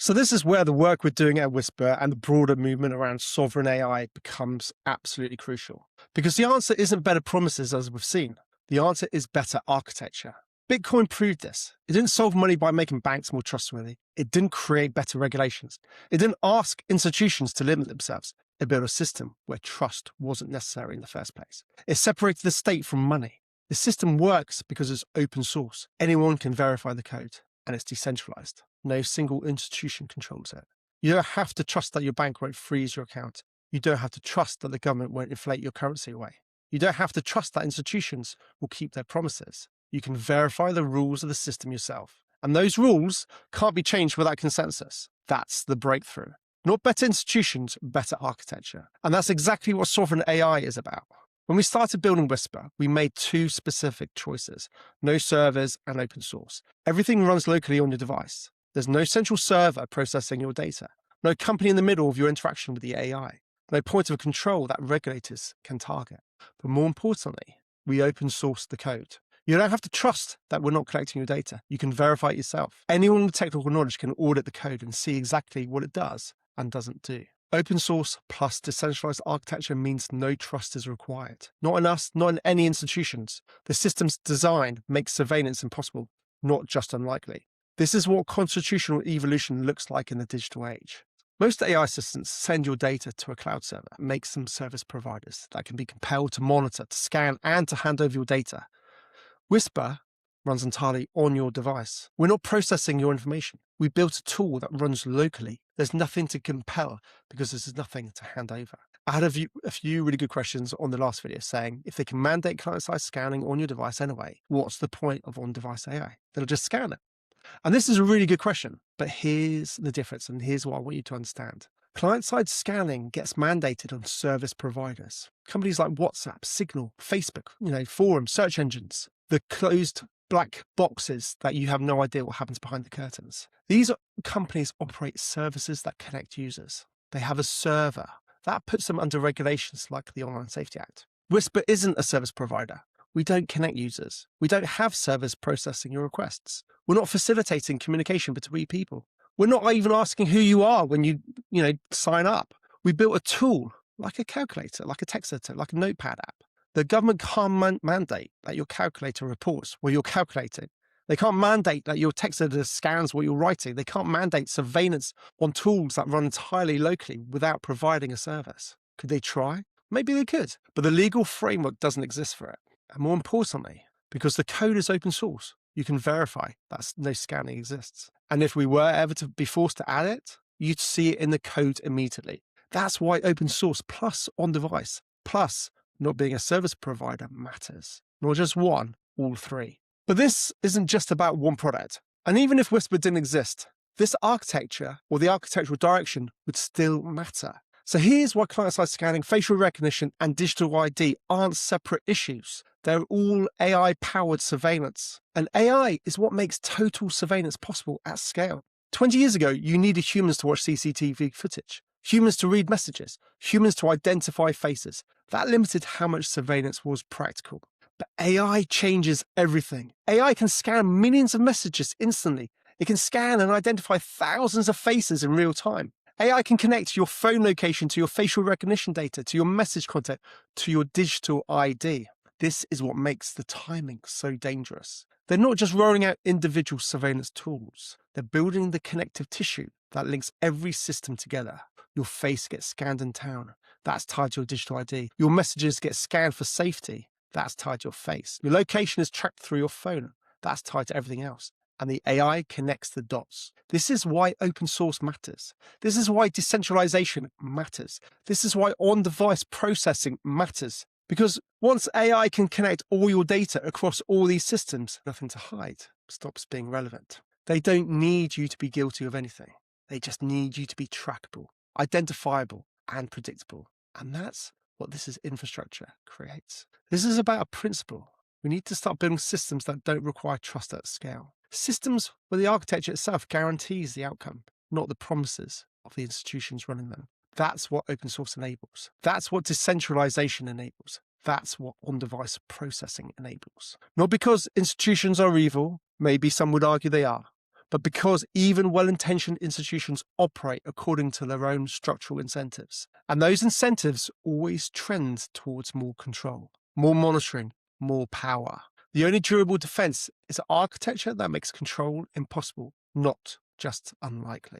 So this is where the work we're doing at Whisper and the broader movement around sovereign AI becomes absolutely crucial. Because the answer isn't better promises, as we've seen. The answer is better architecture. Bitcoin proved this. It didn't solve money by making banks more trustworthy. It didn't create better regulations. It didn't ask institutions to limit themselves. It built a system where trust wasn't necessary in the first place. It separated the state from money. The system works because it's open source. Anyone can verify the code, and it's decentralized. No single institution controls it. You don't have to trust that your bank won't freeze your account. You don't have to trust that the government won't inflate your currency away. You don't have to trust that institutions will keep their promises. You can verify the rules of the system yourself. And those rules can't be changed without consensus. That's the breakthrough. Not better institutions, better architecture. And that's exactly what sovereign AI is about. When we started building Whisper, we made two specific choices: no servers and open source. Everything runs locally on your device. There's no central server processing your data, no company in the middle of your interaction with the AI, no point of control that regulators can target. But more importantly, we open source the code. You don't have to trust that we're not collecting your data. You can verify it yourself. Anyone with technical knowledge can audit the code and see exactly what it does and doesn't do. Open source plus decentralized architecture means no trust is required. Not in us, not in any institutions. The system's design makes surveillance impossible, not just unlikely. This is what constitutional evolution looks like in the digital age. Most AI systems send your data to a cloud server, makes them service providers that can be compelled to monitor, to scan, and to hand over your data. Whisper runs entirely on your device. We're not processing your information. We built a tool that runs locally. There's nothing to compel because there's nothing to hand over. I had a few really good questions on the last video saying, if they can mandate client-side scanning on your device anyway, what's the point of on-device AI? They'll just scan it. And this is a really good question, but here's the difference, and here's what I want you to understand. Client-side scanning gets mandated on service providers. Companies like WhatsApp, Signal, Facebook, forums, search engines, the closed black boxes that you have no idea what happens behind the curtains. These companies operate services that connect users. They have a server. That puts them under regulations like the Online Safety Act. Whisper isn't a service provider. We don't connect users. We don't have servers processing your requests. We're not facilitating communication between people. We're not even asking who you are when you sign up. We built a tool like a calculator, like a text editor, like a notepad app. The government can't mandate that your calculator reports what you're calculating. They can't mandate that your text editor scans what you're writing. They can't mandate surveillance on tools that run entirely locally without providing a service. Could they try? Maybe they could, but the legal framework doesn't exist for it. And more importantly, because the code is open source, you can verify that no scanning exists. And if we were ever to be forced to add it, you'd see it in the code immediately. That's why open source plus on-device plus not being a service provider matters. Not just one, all three. But this isn't just about one product. And even if Whisper didn't exist, this architecture or the architectural direction would still matter. So here's why client-side scanning, facial recognition, and digital ID aren't separate issues. They're all AI-powered surveillance. And AI is what makes total surveillance possible at scale. 20 years ago, you needed humans to watch CCTV footage, humans to read messages, humans to identify faces. That limited how much surveillance was practical. But AI changes everything. AI can scan millions of messages instantly. It can scan and identify thousands of faces in real time. AI can connect your phone location to your facial recognition data, to your message content, to your digital ID. This is what makes the timing so dangerous. They're not just rolling out individual surveillance tools. They're building the connective tissue that links every system together. Your face gets scanned in town. That's tied to your digital ID. Your messages get scanned for safety. That's tied to your face. Your location is tracked through your phone. That's tied to everything else. And the AI connects the dots. This is why open source matters. This is why decentralization matters. This is why on-device processing matters. Because once AI can connect all your data across all these systems, nothing to hide stops being relevant. They don't need you to be guilty of anything. They just need you to be trackable, identifiable, and predictable. And that's what this infrastructure creates. This is about a principle. We need to start building systems that don't require trust at scale. Systems where the architecture itself guarantees the outcome, not the promises of the institutions running them. That's what open source enables. That's what decentralization enables. That's what on-device processing enables. Not because institutions are evil, maybe some would argue they are, but because even well-intentioned institutions operate according to their own structural incentives. And those incentives always trend towards more control, more monitoring, more power. The only durable defense is architecture that makes control impossible, not just unlikely.